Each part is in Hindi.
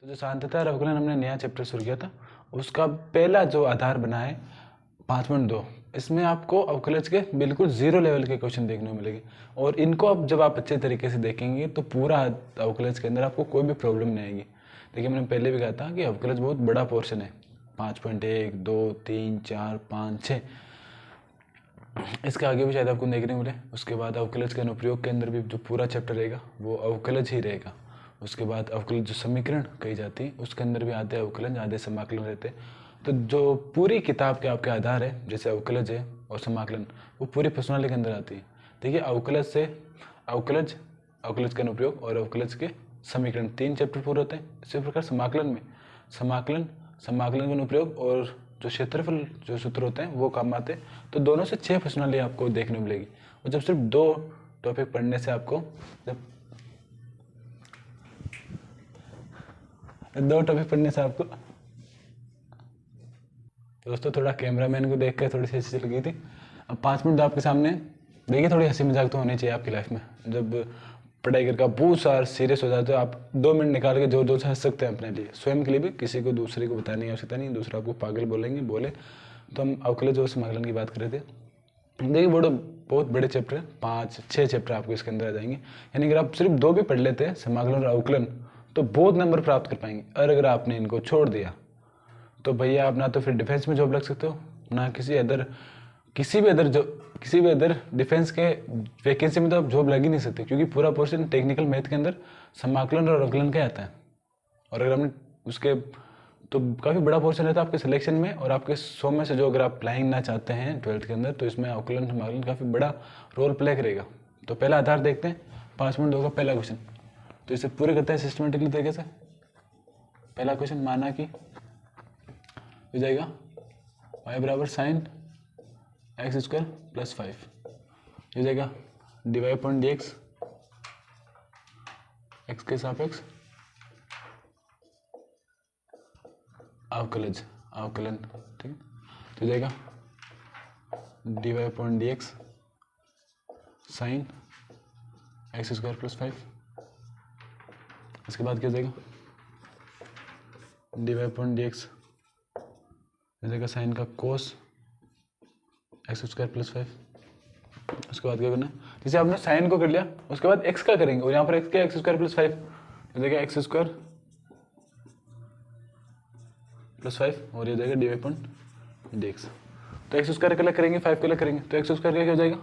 तो जो सान्द्रता और अवकलन हमने नया चैप्टर शुरू किया था, उसका पहला जो आधार बना है 5.2, इसमें आपको अवकलज के बिल्कुल जीरो लेवल के क्वेश्चन देखने को मिलेंगे। और इनको अब जब आप अच्छे तरीके से देखेंगे तो पूरा अवकलज के अंदर आपको कोई भी प्रॉब्लम नहीं आएगी। देखिए मैंने पहले भी कहा था कि अवकलज बहुत बड़ा पोर्शन है, 5.1, 2, 3, 4, 5, 6, इसके आगे भी शायद आपको देखने मिले। उसके बाद अवकलज के अनुप्रयोग के अंदर भी जो पूरा चैप्टर रहेगा वो अवकलज ही रहेगा। उसके बाद अवकलज जो समीकरण कही जाती है उसके अंदर भी आधे अवकलन आधे समाकलन रहते हैं। तो जो पूरी किताब के आपके आधार है जैसे अवकलज है और समाकलन, वो पूरी प्रश्नावली के अंदर आती है। देखिए अवकलज से अवकलज, अवकलज का अनुप्रयोग और अवकलज के समीकरण 3 चैप्टर पूरे होते हैं। इसी प्रकार समाकलन में समाकलन, समाकलन का अनुप्रयोग और जो क्षेत्रफल जो सूत्र होते हैं वो काम आते हैं। तो दोनों से 6 प्रश्नावली आपको देखने को मिलेगी। और जब सिर्फ 2 टॉपिक पढ़ने से आपको जब 2 टॉपिक पढ़ने से आपको, दोस्तों थोड़ा कैमरामैन को देख कर थोड़ी सी हंसी लगी थी। अब 5 मिनट आपके सामने देखिए, थोड़ी हंसी मजाक तो होनी चाहिए आपकी लाइफ में। जब पढ़ाई करके आप बहुत सारा सीरियस हो जाते हो, आप 2 मिनट निकाल के जोर जोर से हंस सकते हैं अपने लिए, स्वयं के लिए भी, किसी को दूसरे को बताने की आवश्यकता नहीं। दूसरा आपको पागल बोलेंगे बोले। तो हम अवकलज और समाकलन की बात कर रहे थे। देखिए बहुत बड़े चैप्टर है, 5-6 चैप्टर आपको इसके अंदर आ जाएंगे। यानी अगर आप सिर्फ 2 भी पढ़ लेते हैं, समाकलन और अवकलन, तो बहुत नंबर प्राप्त कर पाएंगे। और अगर आपने इनको छोड़ दिया तो भैया आप ना तो फिर डिफेंस में जॉब लग सकते हो, ना किसी भी अदर डिफेंस के वैकेंसी में तो आप जॉब लग ही नहीं सकते, क्योंकि पूरा पोर्शन टेक्निकल मैथ के अंदर समाकलन और अवकलन का आता है। और अगर हमने उसके तो काफ़ी बड़ा पोर्शन रहता है आपके सिलेक्शन में। और आपके 100 में से जो अगर आप लाइन ना चाहते हैं 12th के अंदर, तो इसमें अवकलन समाकलन काफ़ी बड़ा रोल प्ले करेगा। तो पहला आधार देखते हैं, 5.2 का पहला क्वेश्चन। तो इसे पूरे करते हैं सिस्टमेटिकली तरीके से। पहला क्वेश्चन माना कि हो जाएगा y बराबर साइन एक्स स्क्वायर प्लस 5, हो जाएगा dy पॉइंट dx एक्स के सापेक्ष अवकलन, ठीक है। तो हो जाएगा dy point dx sine x square plus 5। इसके बाद क्या हो जाएगा dy पॉइंट dx हो जाएगा साइन का कोस एक्स स्क्वायर प्लस 5। उसके बाद क्या करना है, जैसे आपने साइन को कर लिया उसके बाद एक्स का करेंगे, और यहाँ पर एक्स क्या, एक्स स्क्वायर प्लस 5 हो जाएगा एक्स स्क्वायर प्लस 5, और ये जाएगा dy पॉइंट dx। तो एक्स स्क्वायर के अलग करेंगे, 5 के अलग करेंगे, तो एक्स स्क्वायर क्या हो जाएगा,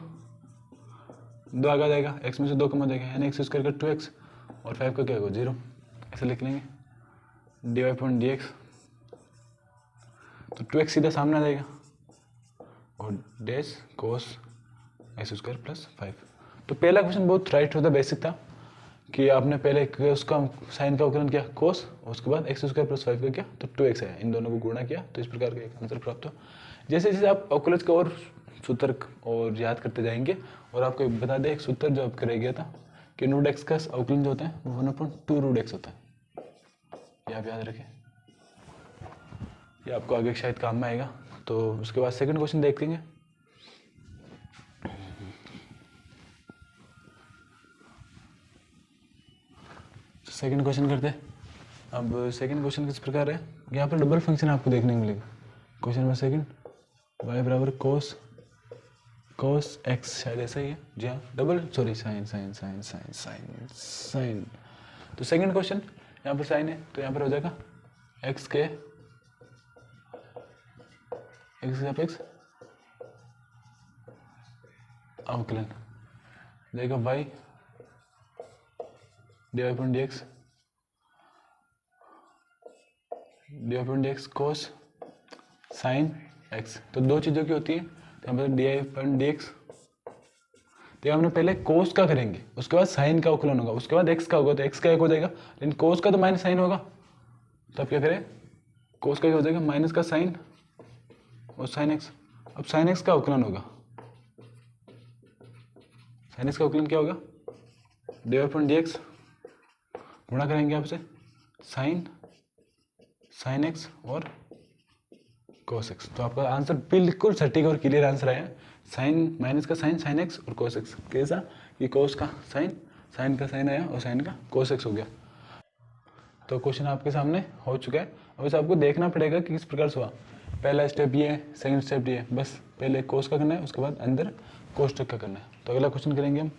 2 आगे आ जाएगा, एक्स में से 2 कम हो जाएगा, यानी एक्स स्क्वायर का 2x और 5 का क्या होगा 0, ऐसे लिख लेंगे dy पॉइंट dx। तो 2x सीधा सामने आ जाएगा और dash cos x square plus 5। तो पहला क्वेश्चन बहुत राइट टू द बेसिक था कि आपने पहले उसका साइन का अवकलन किया कोस, उसके बाद एक्स स्क्वायर प्लस 5 का किया तो 2x है, इन दोनों को गुणा किया तो इस प्रकार का एक आंसर प्राप्त हो। जैसे जैसे आप अवकलज का और सूत्र और याद करते जाएंगे, और आपको बता दें एक सूत्र जो आपका रह गया था कि रूट एक्स का अवकलन जो होता है वो 1/2 रूट एक्स होता है, ये आप याद रखें, ये आपको आगे शायद काम में आएगा। तो उसके बाद सेकंड क्वेश्चन देखेंगे। सेकंड क्वेश्चन करते हैं। अब सेकंड क्वेश्चन किस प्रकार है, यहाँ पर डबल फंक्शन आपको देखने को मिलेगा क्वेश्चन में। सेकंड y बराबर कोस एक्स, शायद ऐसा ही है जी हाँ, साइन। तो सेकंड क्वेश्चन यहाँ पर साइन है, तो यहाँ पर हो जाएगा एक्स के सापेक्ष अवकलन, देगा y dy पॉइंट dx कोस साइन x। तो 2 चीज़ों की होती है, तो यहाँ पर dy पॉइंट dx, तो हमने पहले कोस का करेंगे, उसके बाद साइन का अवकलन होगा, उसके बाद x का होगा, तो x का 1 हो जाएगा, लेकिन कोस का तो माइनस साइन होगा, तो अब क्या करें, कोस का क्या हो जाएगा माइनस का साइन और साइन एक्स। अब साइन एक्स का अवकलन होगा, साइन एक्स का अवकलन क्या होगा, dy पॉइंट dx गुणा करेंगे आपसे साइन एक्स और कोस एक्स। तो आपका आंसर बिल्कुल सटीक और क्लियर आंसर आया, साइन माइनस का साइन एक्स और कोस एक्स। कैसा कि कोस का साइन का साइन आया और साइन का कोस एक्स हो गया। तो क्वेश्चन आपके सामने हो चुका है। अब इसे आपको देखना पड़ेगा कि किस प्रकार से हुआ। पहला स्टेप ये है, सेकंड स्टेप ये है, बस पहले कोस का करना है, उसके बाद अंदर कोष्टक का करना है। तो अगला क्वेश्चन करेंगे हम,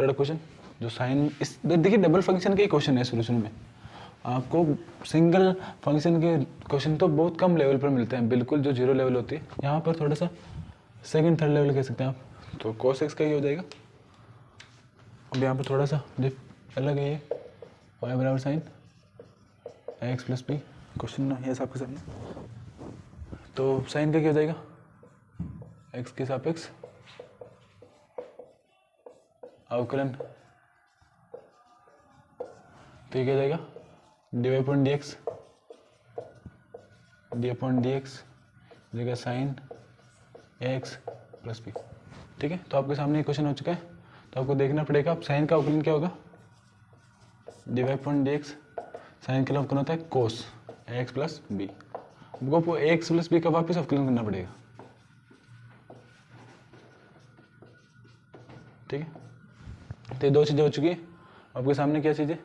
थर्ड क्वेश्चन, जो साइन इस देखिए डबल फंक्शन के ही क्वेश्चन है सोल्यूशन में। आपको सिंगल फंक्शन के क्वेश्चन तो बहुत कम लेवल पर मिलते हैं, बिल्कुल जो जीरो लेवल होती है। यहाँ पर थोड़ा सा सेकंड थर्ड लेवल कह सकते हैं आप। तो cos x का ही हो जाएगा। अब यहाँ पर थोड़ा सा अलग है, ये y बराबर sine X plus B question ना ये आपके सामने। तो साइन का क्या हो जाएगा, x के सापेक्ष अवकलन, तो ये क्या हो जाएगा D upon D x, D upon D x जगह साइन एक्स प्लस बी। ठीक है, तो आपके सामने क्वेश्चन हो चुका है। तो आपको देखना पड़ेगा अब साइन का अवकलन क्या होगा, D Y upon D X, sine का अवकलन होता है कोस एक्स प्लस बी। आपको एक्स प्लस बी का वापस अवकलन करना पड़ेगा। ठीक है, तो ये दो चीज़ें हो चुकी है। आपके सामने क्या चीज़ है,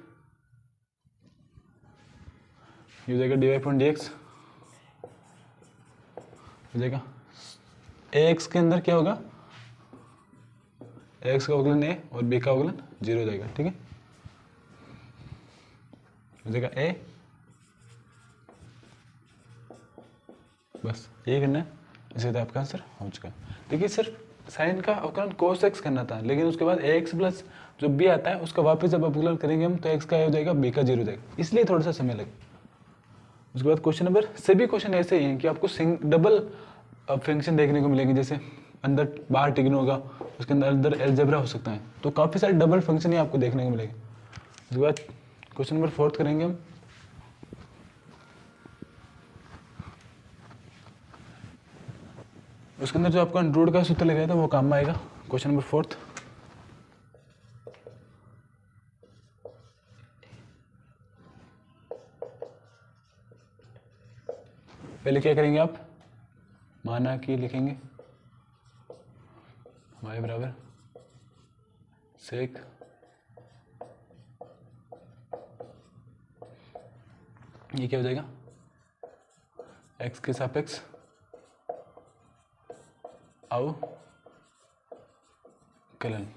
ये हो जाएगा d Y upon D x, हो जाएगा एक्स के अंदर क्या होगा, एक्स का अवकलन ए और बी का अवकलन 0 हो जाएगा। ठीक है, हो जाएगा ए, बस ये करना है, इसे तो आपका आंसर हो चुका है। देखिए सर साइन का अवकलन कोस एक्स करना था, लेकिन उसके बाद एक्स प्लस जो बी आता है उसका वापस जब अवकलन करेंगे हम तो एक्स का ए हो जाएगा, बी का 0 हो जाएगा, इसलिए थोड़ा सा समय लगे। उसके बाद क्वेश्चन नंबर, सभी क्वेश्चन ऐसे ही हैं कि आपको डबल फंक्शन देखने को मिलेंगे, जैसे अंदर बाहर टिगन होगा, उसके अंदर एलजेब्रा हो सकता है, तो काफ़ी सारे डबल फंक्शन ही आपको देखने को मिलेंगे। उसके बाद क्वेश्चन नंबर 4 करेंगे हम। उसके अंदर जो आपका अंडर का सूत्र लगाया था वो काम में आएगा। क्वेश्चन नंबर 4, पहले क्या करेंगे आप, माना कि लिखेंगे y बराबर सेक ये क्या हो जाएगा x के सापेक्ष अवकलन।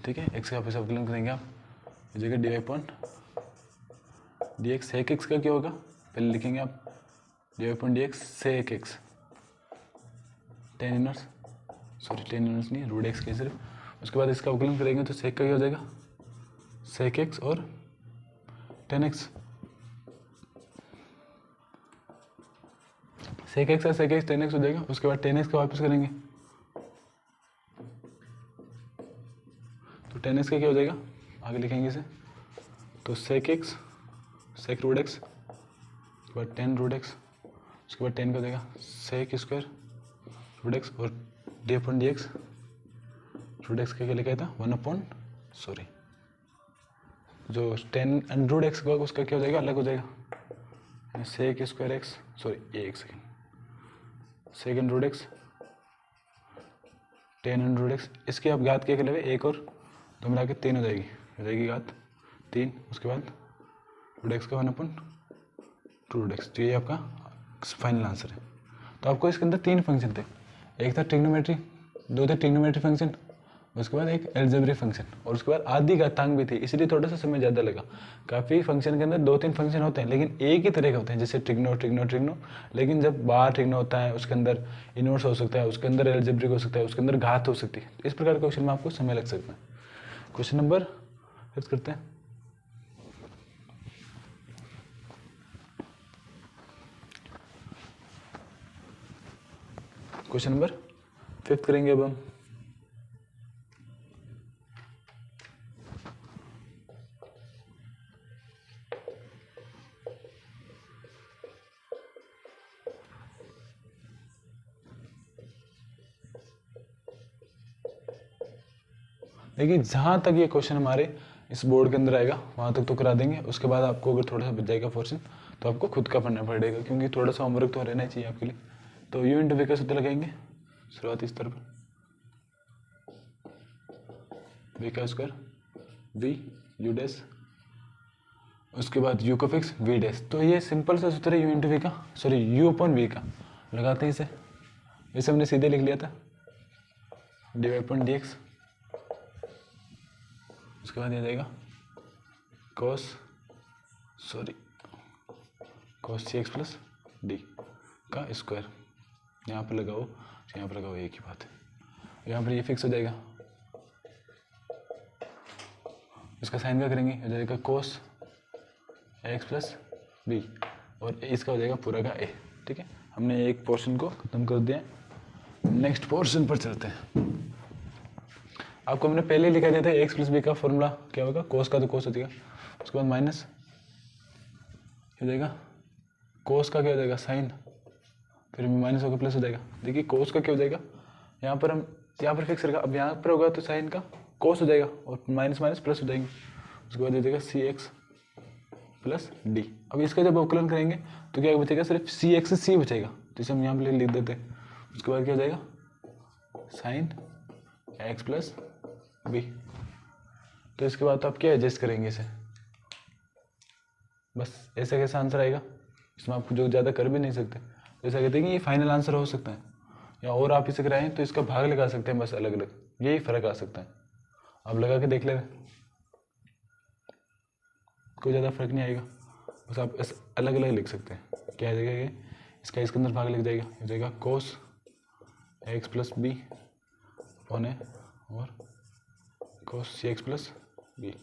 ठीक है, x के सापेक्ष अवकलन करेंगे आप, हो जाएगा d Y upon D x. Sec x का क्या होगा, पहले लिखेंगे आप d Y upon D x sec x, tan inverse नहीं रूट एक्स के सिर्फ। उसके बाद इसका अवकलन करेंगे तो सेक का क्या हो जाएगा, सेक एक्स और टेन एक्स, सेक एक्स है सेक एक्स टेन एक्स हो जाएगा। उसके बाद टेन एक्स का वापस करेंगे तो टेन एक्स का क्या हो जाएगा, आगे लिखेंगे इसे, तो sec x sec root x, उसके बाद टेन रूट एक्स, उसके बाद टेन का हो जाएगा सेक स्क्वायर रूट एक्स और d upon D x, root x का क्या लिखा था 1 अपॉन जो टेन एंड रूट एक्स होगा उसका क्या हो जाएगा, अलग हो जाएगा, सेक स्क्वायर एक्स एक second, second root x tan and root x, इसकी आप घात क्या कर लेंगे, एक और दो मिला के 3 हो जाएगी घात 3। उसके बाद रूट एक्स का 1 अपॉन रूट एक्स, तो ये आपका फाइनल आंसर है। तो आपको इसके अंदर 3 फंक्शन थे, एक था ट्रिग्नोमेट्री, 2 थे ट्रिग्नोमेट्री फंक्शन, उसके बाद एक एल्जेब्रिक फंक्शन और उसके बाद आदि घातांक भी थी, इसलिए थोड़ा सा समय ज़्यादा लगा। काफ़ी फंक्शन के अंदर 2-3 फंक्शन होते हैं लेकिन एक ही तरह के होते हैं, जैसे ट्रिग्नो, लेकिन जब बाहर ट्रिग्नो होता है उसके अंदर इनवर्स हो सकता है, उसके अंदर एल्जेब्रिक हो सकता है, उसके अंदर घात हो सकती है। इस प्रकार के क्वेश्चन में आपको समय लग सकता है। क्वेश्चन नंबर फिफ्थ करते हैं। क्वेश्चन नंबर 5 करेंगे अब हम। देखिए जहाँ तक ये क्वेश्चन हमारे इस बोर्ड के अंदर आएगा वहाँ तक तो करा देंगे, उसके बाद आपको अगर थोड़ा सा बच जाएगा पोर्शन तो आपको खुद का पढ़ना पड़ेगा, क्योंकि थोड़ा सा होमवर्क तो रहना चाहिए आपके लिए। तो यू इंटू वी का सूत्र लगाएंगे शुरुआती स्तर पर, वी का स्क्वायर वी यू डैश उसके बाद u को फिक्स v डैश। तो ये सिंपल सा सूत्र है u इंटू वी का, सॉरी u अपॉन वी का। लगाते हैं इसे हमने सीधे लिख लिया था dy अपॉन dx। उसके बाद ये जाएगा cos cx प्लस डी का स्क्वायर। यहाँ पर लगाओ एक ही बात है। यहाँ पर ये फिक्स हो जाएगा। इसका साइन क्या करेंगे, हो जाएगा cos x प्लस बी और इसका हो जाएगा पूरा का a। ठीक है, हमने एक पोर्शन को खत्म कर दिया। नेक्स्ट पोर्शन पर चलते हैं। आपको हमने पहले लिखा दिया था x प्लस बी का फॉर्मूला क्या होगा, cos का तो cos हो जाएगा, उसके बाद माइनस हो जाएगा cos का क्या हो जाएगा साइन, फिर माइनस होगा प्लस हो जाएगा। देखिए cos का क्या हो जाएगा, यहाँ पर फिक्स रहेगा। अब यहाँ पर होगा तो साइन का cos हो जाएगा और माइनस माइनस प्लस हो जाएंगे। उसके बाद हो जाएगा सी एक्स प्लस डी। अब इसका जब अवकलन करेंगे तो क्या बचेगा, सिर्फ सी एक्स से सी बचेगा, तो इसे हम यहाँ पर लिख देते हैं। उसके बाद क्या हो जाएगा साइन एक्स प्लस बी। तो इसके बाद तो आप क्या एडजस्ट करेंगे इसे, बस ऐसा कैसा आंसर आएगा। इसमें आप जो ज़्यादा कर भी नहीं सकते, जैसा कहते हैं कि ये फाइनल आंसर हो सकता है, या और आप इसे कराएं तो इसका भाग लगा सकते हैं, बस अलग अलग यही फ़र्क आ सकता है। आप लगा के देख ले, कोई ज़्यादा फर्क नहीं आएगा, बस आप अलग अलग लिख सकते हैं। क्या आ जाएगा ये, इसका इसके अंदर भाग लग जाएगा, हो जाएगा cos x plus B upon A और cos C X plus B.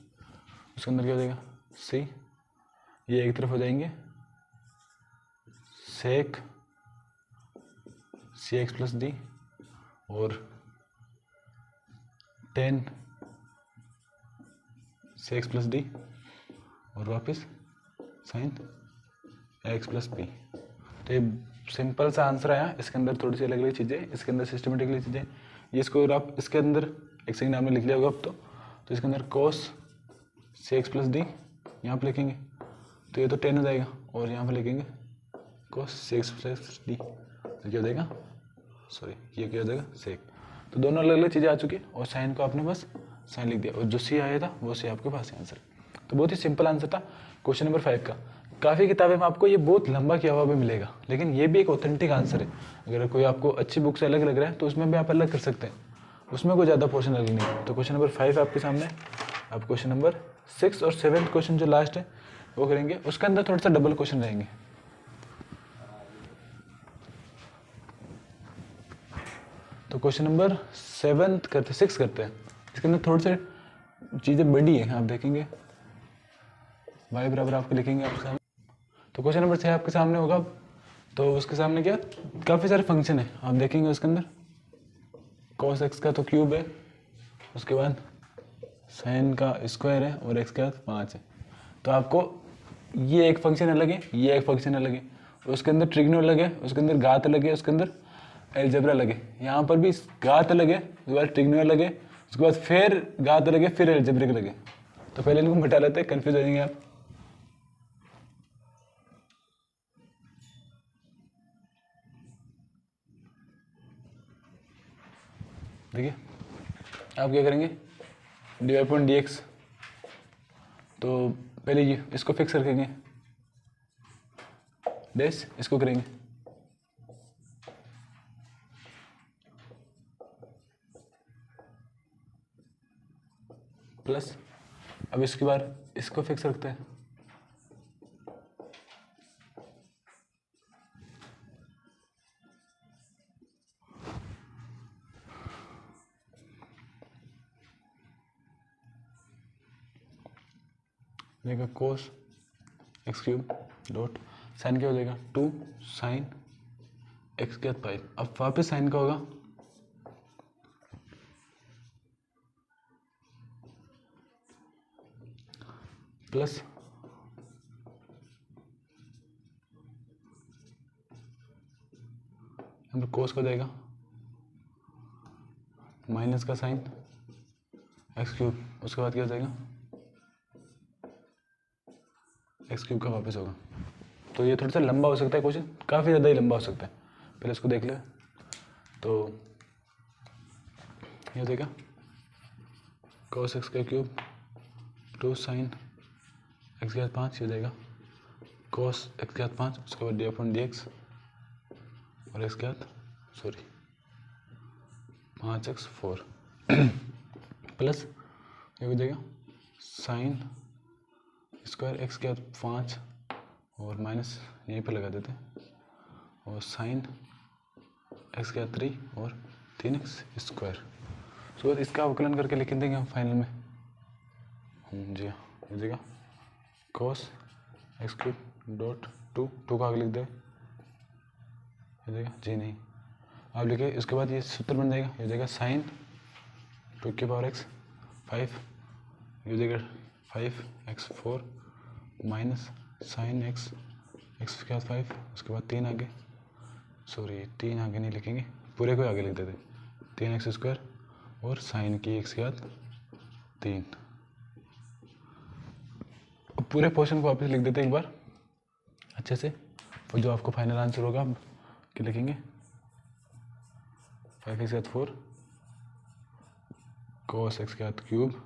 उसके अंदर क्या हो जाएगा सी, ये एक तरफ हो जाएंगे सेक सी एक्स प्लस डी और टेन सी एक्स प्लस डी और वापस साइन एक्स प्लस बी। तो ये सिंपल सा आंसर आया। इसके अंदर थोड़ी सी अलग अलग चीज़ें, इसके अंदर सिस्टमेटिकली चीज़ें, ये इसको अगर आप इसके अंदर एक सेकंड आपने लिख लिया होगा अब तो इसके अंदर cos C X plus D यहाँ पर लिखेंगे तो ये तो 10 हो जाएगा, और यहाँ पर लिखेंगे cos C X plus D तो क्या हो जाएगा, सॉरी ये क्या हो जाएगा सेक। तो दोनों अलग अलग चीज़ें आ चुकी है और साइन को आपने बस साइन लिख दिया और जो सी आया था वो सी आपके पास आंसर। तो बहुत ही सिंपल आंसर था क्वेश्चन नंबर 5 का। काफ़ी किताबें में आपको ये बहुत लंबा किया हुआ भी मिलेगा, लेकिन ये भी एक ऑथेंटिक आंसर है। अगर कोई आपको अच्छी बुक से अलग लग रहा है तो उसमें भी आप अलग कर सकते हैं, उसमें कोई ज़्यादा पोर्शन अलग नहीं है। तो क्वेश्चन नंबर 5 आपके सामने, आप क्वेश्चन नंबर 6 और 7 क्वेश्चन जो लास्ट है वो करेंगे। उसके अंदर थोड़ा सा डबल क्वेश्चन रहेंगे। तो क्वेश्चन नंबर 6 करते हैं। इसके अंदर थोड़ी सी चीज़ें बड़ी हैं, आप देखेंगे y बराबर आपके लिखेंगे आपके सामने। तो क्वेश्चन नंबर 6 आपके सामने होगा। तो उसके सामने क्या काफ़ी सारे फंक्शन है, आप देखेंगे उसके अंदर cos x का तो क्यूब है, उसके बाद sin का स्क्वायर है और x का 5 है। तो आपको ये एक फंक्शन अलग है, ये एक फंक्शन अलग है, उसके अंदर ट्रिग्नो अलग है, उसके अंदर घात अलग है, उसके अंदर एलजेब्रा अलग है। यहाँ पर भी घात अलग है, उसके बाद ट्रिग्नो अलग है, उसके बाद फिर घात अलग है, फिर एलजेब्रिक अलग है। तो पहले इनको मिटा लेते हैं, कन्फ्यूज हो जाएंगे आप। देखिए आप क्या करेंगे, d y point d x. तो पहले ये इसको फिक्स रखेंगे, डैश इसको करेंगे प्लस। अब इसके बाद इसको फिक्स रखते हैं, देखिए cos x cube dot sine क्या हो जाएगा 2 साइन एक्स के 5। अब वापस साइन का होगा प्लस कोस का जाएगा माइनस का साइन एक्स क्यूब, उसके बाद क्या हो जाएगा एक्स क्यूब का वापस होगा। तो ये थोड़ा सा लंबा हो सकता है क्वेश्चन, काफ़ी ज़्यादा ही लंबा हो सकता है। पहले इसको देख ले, तो ये हो जाएगा cos x का क्यूब 2 साइन एक्स के साथ 5 हो जाएगा कोस एक्स के साथ 5, उसके बाद डी अपॉन डी एक्स और एक्स के साथ 5x4 प्लस ये हो जाएगा साइन स्क्वायर एक्स के साथ 5 और माइनस यहीं पे लगा देते हैं और साइन एक्स के साथ 3 और 3x स्क्वायर। तो इसका अवकलन करके लिख देंगे हम फाइनल में। जी हाँ, हो जाएगा कोस एक्स क्यूब डॉट 2 का आगे लिख दे हो जाएगा जी नहीं आप लिखे। इसके बाद ये सूत्र बन जाएगा, ये हो जाएगा साइन 2 की पावर x 5 ये हो जाएगा 5x4 माइनस साइन x के बाद 5 उसके बाद 3 आगे, सॉरी 3 आगे नहीं लिखेंगे, पूरे को आगे लिख देते 3x स्क्वायर और साइन की x के बाद 3। पूरे पोर्शन को वापस लिख देते एक बार अच्छे से, और जो आपको फाइनल आंसर होगा क्या लिखेंगे 5x के बाद 4 cos x के बाद क्यूब,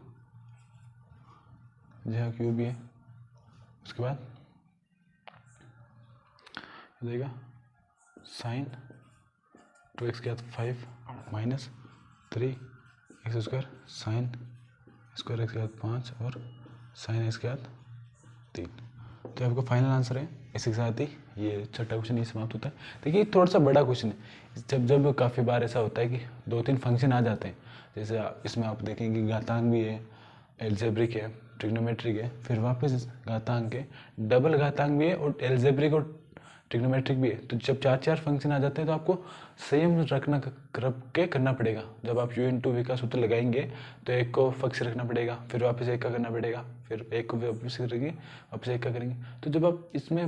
जी हाँ क्यूब ही है, उसके बाद हो जाएगा साइन 2x के बाद 5 minus 3x square sine square x के बाद 5 और साइन x के बाद 3। तो आपका फाइनल आंसर है। इसी के साथ ही ये छठा क्वेश्चन ये समाप्त होता है। देखिए थोड़ा सा बड़ा क्वेश्चन है, जब काफ़ी बार ऐसा होता है कि 2-3 फंक्शन आ जाते हैं, जैसे इसमें आप देखेंगे घातांक भी है, एल्जेब्रिक है, ट्रिग्नोमेट्रिक है, फिर वापस घातांक है, डबल घातांक भी है और एल्जेब्रिक और ट्रिग्नोमेट्रिक भी है। तो जब 4-4 फंक्शन आ जाते हैं तो आपको संयम रखना के करना पड़ेगा। जब आप u/v का सूत्र लगाएंगे तो एक को पक्ष रखना पड़ेगा, फिर वापस एक का करना पड़ेगा, फिर एक को वापस करेंगे, वापस एक का करेंगे। तो जब आप इसमें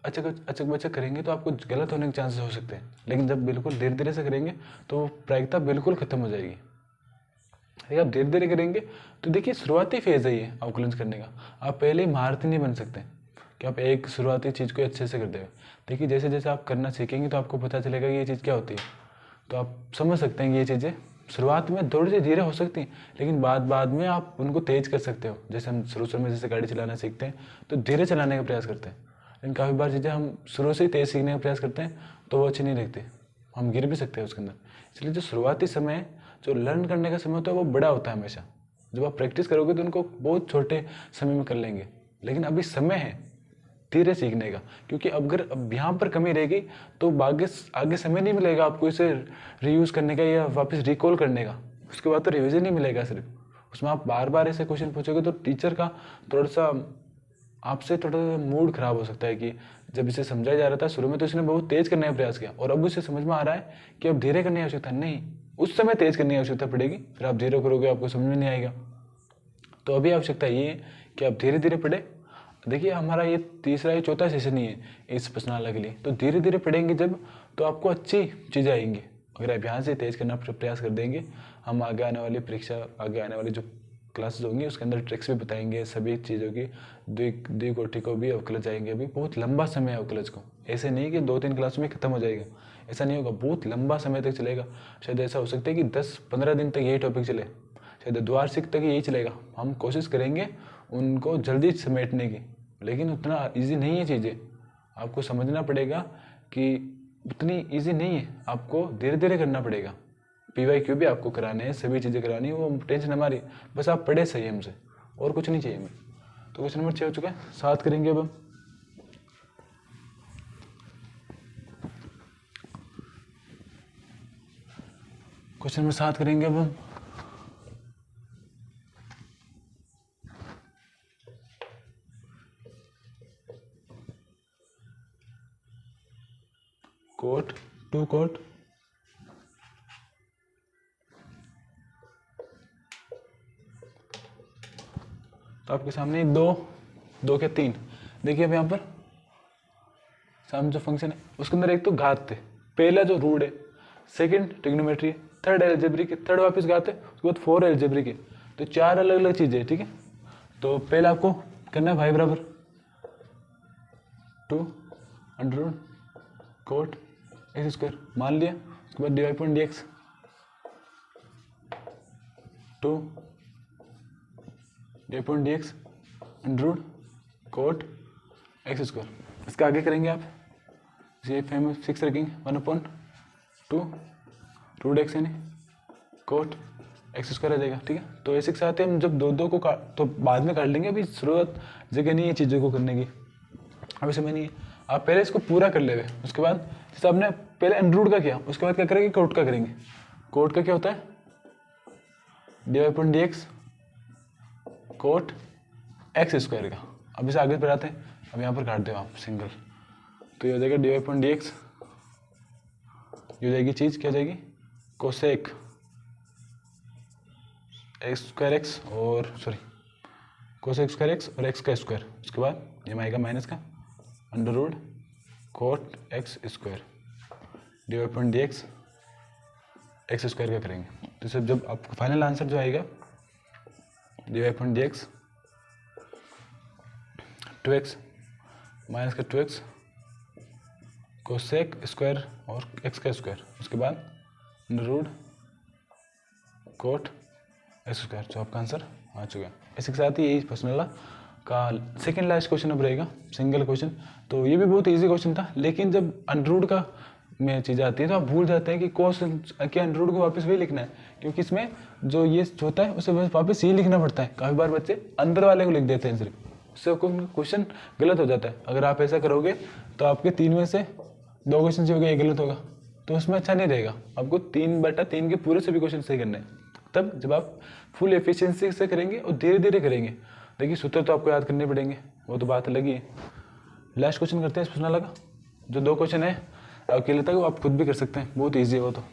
अचक बचक करेंगे तो आपको गलत होने के चांसेस हो सकते हैं, लेकिन जब बिल्कुल धीरे धीरे से करेंगे तो प्रायिकता बिल्कुल खत्म हो जाएगी। अगर आप धीरे धीरे करेंगे तो देखिए शुरुआती फेज है ये अवकलन करने का, आप पहले ही महारथी नहीं बन सकते कि आप एक शुरुआती चीज़ को अच्छे से कर देंगे। देखिए जैसे जैसे आप करना सीखेंगे तो आपको पता चलेगा कि ये चीज़ क्या होती है, तो आप समझ सकते हैं कि ये चीज़ें शुरुआत में थोड़ी सी धीरे हो सकती हैं, लेकिन बाद में आप उनको तेज़ कर सकते हो। जैसे हम शुरू में जैसे गाड़ी चलाना सीखते हैं तो धीरे चलाने का प्रयास करते हैं, लेकिन काफ़ी बार चीज़ें हम शुरू से ही तेज़ सीखने का प्रयास करते हैं तो वो अच्छी नहीं लगती, हम गिर भी सकते हैं उसके अंदर। इसलिए जो शुरुआती समय जो लर्न करने का समय होता है वो बड़ा होता है हमेशा। जब आप प्रैक्टिस करोगे तो उनको बहुत छोटे समय में कर लेंगे, लेकिन अभी समय है धीरे सीखने का, क्योंकि अगर अब यहाँ पर कमी रहेगी तो आगे समय नहीं मिलेगा आपको इसे रीयूज़ करने का या वापस रिकॉल करने का। उसके बाद तो रिविजन नहीं मिलेगा, सिर्फ उसमें आप बार बार ऐसे क्वेश्चन पूछोगे तो टीचर का थोड़ा सा आपसे थोड़ा मूड खराब हो सकता है कि जब इसे समझाया जा रहा था शुरू में तो इसने बहुत तेज़ करने का प्रयास किया और अब उसे समझ में आ रहा है कि अब धीरे करने की आवश्यकता नहीं, उस समय तेज़ करने की आवश्यकता पड़ेगी, फिर आप धीरे करोगे आपको समझ में नहीं आएगा। तो अभी आवश्यकता ये है कि आप धीरे धीरे पढ़े। देखिए हमारा ये तीसरा या चौथा सेशन ही है इस प्रश्नावली के लिए, तो धीरे धीरे पढ़ेंगे जब तो आपको अच्छी चीज़ें आएंगी। अगर आप यहाँ से तेज़ करना प्रयास कर देंगे, हम आगे आने वाली परीक्षा, आगे आने वाली जो क्लासेस होंगी उसके अंदर ट्रिक्स भी बताएंगे, सभी चीज़ों की द्विकोटि को भी अवकलज आएंगे। अभी बहुत लंबा समय है अवकलज को, ऐसे नहीं कि 2-3 क्लास में ख़त्म हो जाएगा, ऐसा नहीं होगा, बहुत लंबा समय तक चलेगा। शायद ऐसा हो सकता है कि 10-15 दिन तक यही टॉपिक चले, शायद द्वार्षिक तक यही चलेगा। हम कोशिश करेंगे उनको जल्दी समेटने की, लेकिन उतना ईजी नहीं है चीज़ें, आपको समझना पड़ेगा कि उतनी ईजी नहीं है, आपको धीरे धीरे करना पड़ेगा। PYQ भी आपको कराने हैं, सभी चीज़ें करानी है, वो टेंशन हमारी, बस आप पढ़े सही हमसे, और कुछ नहीं चाहिए हमें। तो क्वेश्चन नंबर 6 हो चुका है, 7 करेंगे अब हम। क्वेश्चन नंबर 7 करेंगे अब हम। कोट 2 कोट तो आपके सामने 2 के 3 देखिए अब यहाँ पर सामने जो फंक्शन है उसके अंदर एक तो घात है, पहला जो रूट है, सेकंड ट्रिग्नोमेट्री है, थर्ड एल्जेब्रिक है, थर्ड वापस घात है, उसके बाद 4 एल्जेब्रिक है। तो 4 अलग अलग चीज़ें, ठीक है। तो पहले आपको करना है y बराबर 2 अंडर कोट एक्स स्क्वायर मान लिया, उसके बाद dy point dx 2 dy point dx under cot x square. इसका आगे करेंगे आप, ये फैम फिक्स रखेंगे 1/2 रूट एक्स यानी कोट एक्स स्क्वायर आ जाएगा। ठीक है, तो ऐसे के साथ हम जब दो को तो बाद में काट लेंगे, अभी शुरुआत जगह नहीं है चीज़ों को करने की, अभी समय नहीं है। आप पहले इसको पूरा कर ले, उसके बाद जैसे आपने पहले अंडर का किया, उसके बाद क्या करेंगे, कोट का करेंगे। कोट का क्या होता है, dy/dx कोट एक्स स्क्वायर का। अब इसे आगे बढ़ाते हैं, अब यहाँ पर काट दो आप सिंगल, तो ये हो जाएगा dy/dx, ये हो जाएगी चीज़ क्या हो जाएगी, कोसेक एक्स स्क्वायर एक्स और सॉरी कोसेक स्क्वायर एक्स और एक्स का स्क्वायर। उसके बाद ये आएगा माइनस का under root cot x square dy/dx x square का करेंगे। तो सब जब आपको फाइनल आंसर जो आएगा dy/dx 2x माइनस का 2x कोसेक स्क्वायर और x का स्क्वायर, उसके बाद under root cot x square, जो आपका आंसर आ चुका है। इसी के साथ ही यही पर्सनल का सेकंड लास्ट क्वेश्चन अब रहेगा, सिंगल क्वेश्चन। तो ये भी बहुत इजी क्वेश्चन था, लेकिन जब अंडर रूट का में चीज़ आती है तो आप भूल जाते हैं कि कोस के अंडर रूट को वापस वही लिखना है, क्योंकि इसमें जो ये होता है उसे वापस यही लिखना पड़ता है। काफ़ी बार बच्चे अंदर वाले को लिख देते हैं सिर्फ, उससे क्वेश्चन गलत हो जाता है। अगर आप ऐसा करोगे तो आपके 3 में से 2 क्वेश्चन जो होगा ये गलत होगा, तो उसमें अच्छा नहीं रहेगा। आपको 3/3 के पूरे सभी क्वेश्चन सही करने हैं। तब जब आप फुल एफिशिएंसी से करेंगे और धीरे धीरे करेंगे, देखिए सूत्र तो आपको याद करने पड़ेंगे, वो तो बात अलग ही है। लास्ट क्वेश्चन करते हैं इस प्रश्न लगा, जो 2 क्वेश्चन है अकेले तक वो आप खुद भी कर सकते हैं, बहुत ईजी है वो तो।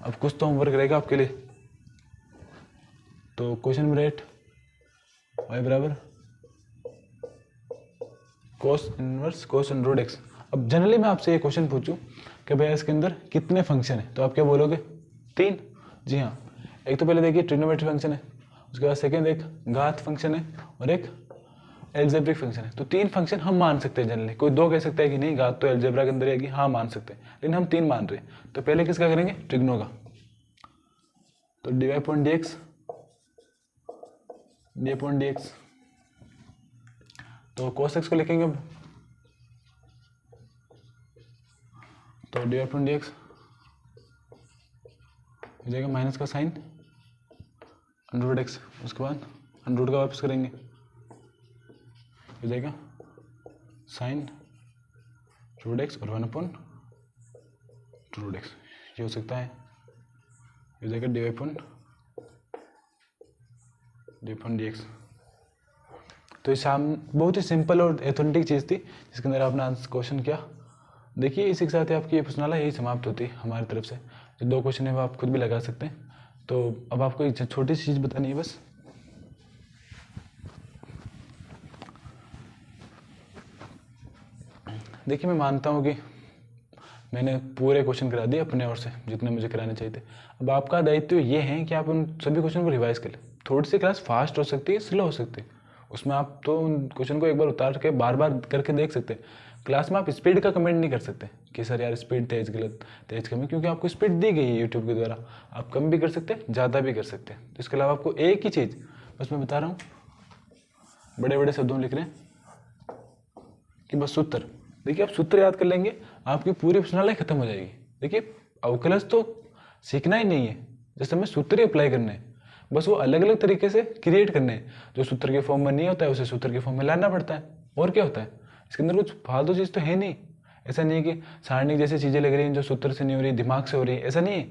अब कुछ तो होमवर्क रहेगा आपके लिए। तो क्वेश्चन नंबर 8 y बराबर cos inverse cos under root x. अब जनरली मैं आपसे ये क्वेश्चन पूछूं कि भैया इसके अंदर कितने फंक्शन है, तो आप क्या बोलोगे, 3। जी हाँ, एक तो पहले देखिए ट्रिग्नोमेट्री फंक्शन है, उसके बाद सेकंड एक घात फंक्शन है और एक एल्जेब्रिक फंक्शन है। तो 3 फंक्शन हम मान सकते हैं जनरली। कोई 2 कह सकता है कि नहीं घात तो एल्जेब्रा के अंदर आएगी, हाँ मान सकते हैं, लेकिन हम 3 मान रहे हैं। तो पहले किसका करेंगे, ट्रिग्नो का। तो dy/dx तो cos x को लिखेंगे अब, तो dy/dx हो जाएगा माइनस का साइन अंडर रूट एक्स, उसके बाद अंडर रूट का वापस करेंगे, हो जाएगा साइन रूट एक्स और 1/√x। ये हो सकता है, हो जाएगा dy/dx। तो ये बहुत ही सिंपल और एथेंटिक चीज़ थी जिसके अंदर आपने आंसर क्वेश्चन किया। देखिए इसी के साथ ही आपकी ये प्रश्नाला यही समाप्त होती है हमारी तरफ से। जो 2 क्वेश्चन है वो आप खुद भी लगा सकते हैं। तो अब आपको एक छोटी सी चीज़ बतानी है बस। देखिए मैं मानता हूँ कि मैंने पूरे क्वेश्चन करा दिए अपने ओर से जितने मुझे कराने चाहिए थे। अब आपका दायित्व ये है कि आप उन सभी क्वेश्चन को रिवाइज कर लें। थोड़ी सी क्लास फास्ट हो सकती है, स्लो हो सकती है, उसमें आप तो उन क्वेश्चन को एक बार उतार के बार बार करके देख सकते हैं। क्लास में आप स्पीड का कमेंट नहीं कर सकते कि सर यार स्पीड तेज गलत तेज कम है, क्योंकि आपको स्पीड दी गई है यूट्यूब के द्वारा। आप कम भी कर सकते हैं, ज़्यादा भी कर सकते हैं। तो इसके अलावा आपको एक ही चीज़ बस मैं बता रहा हूँ, बड़े बड़े शब्दों में लिख रहे हैं कि बस सूत्र। देखिए आप सूत्र याद कर लेंगे, आपकी पूरी प्रश्नालय खत्म हो जाएगी। देखिए अवकलज तो सीखना ही नहीं है, जैसे हमें सूत्र ही अप्लाई करने हैं, बस वो अलग अलग तरीके से क्रिएट करने हैं। जो सूत्र के फॉर्म में नहीं होता है उसे सूत्र के फॉर्म में लाना पड़ता है, और क्या होता है इसके अंदर, कुछ फालतू चीज़ तो है नहीं। ऐसा नहीं है कि सारणी जैसी चीज़ें लग रही हैं जो सूत्र से नहीं हो रही, दिमाग से हो रही है, ऐसा नहीं है।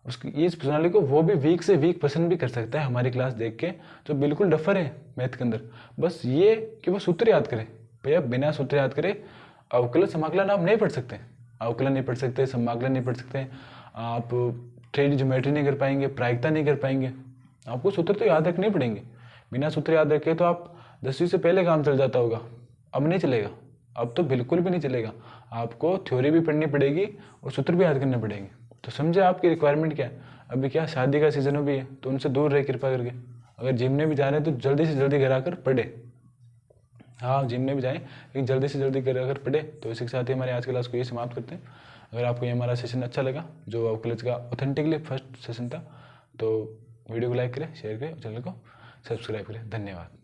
उसकी इस प्रणाली को वो भी वीक से वीक पसंद भी कर सकता है हमारी क्लास देख के, जो बिल्कुल डफर है मैथ के अंदर। बस ये कि वो सूत्र याद करे। भैया बिना सूत्र याद करे अवकलन समाकलन आप नहीं पढ़ सकते, अवकलन नहीं पढ़ सकते, समाकलन नहीं पढ़ सकते, आप 3D ज्योमेट्री नहीं कर पाएंगे, प्रायिकता नहीं कर पाएंगे। आपको सूत्र तो याद रखने पड़ेंगे। बिना सूत्र याद रखे तो आप 10वीं से पहले काम चल जाता होगा, अब नहीं चलेगा, अब तो बिल्कुल भी नहीं चलेगा। आपको थ्योरी भी पढ़नी पड़ेगी और सूत्र भी याद करने पड़ेंगे। तो समझे आपकी रिक्वायरमेंट क्या है। अभी क्या शादी का सीजन भी है, तो उनसे दूर रहे कृपा करके। अगर जिम में भी जा रहे हैं तो जल्दी से जल्दी घर आकर पढ़े। हाँ जिम में भी जाएं, लेकिन जल्दी से जल्दी घर आकर पढ़े। तो इसी के साथ ही हमारे आज की क्लास को ये समाप्त करते हैं। अगर आपको ये हमारा सेशन अच्छा लगा, जो कॉलेज का ऑथेंटिकली फर्स्ट सेशन था, तो वीडियो को लाइक करें, शेयर करें और चैनल को सब्सक्राइब करें। धन्यवाद।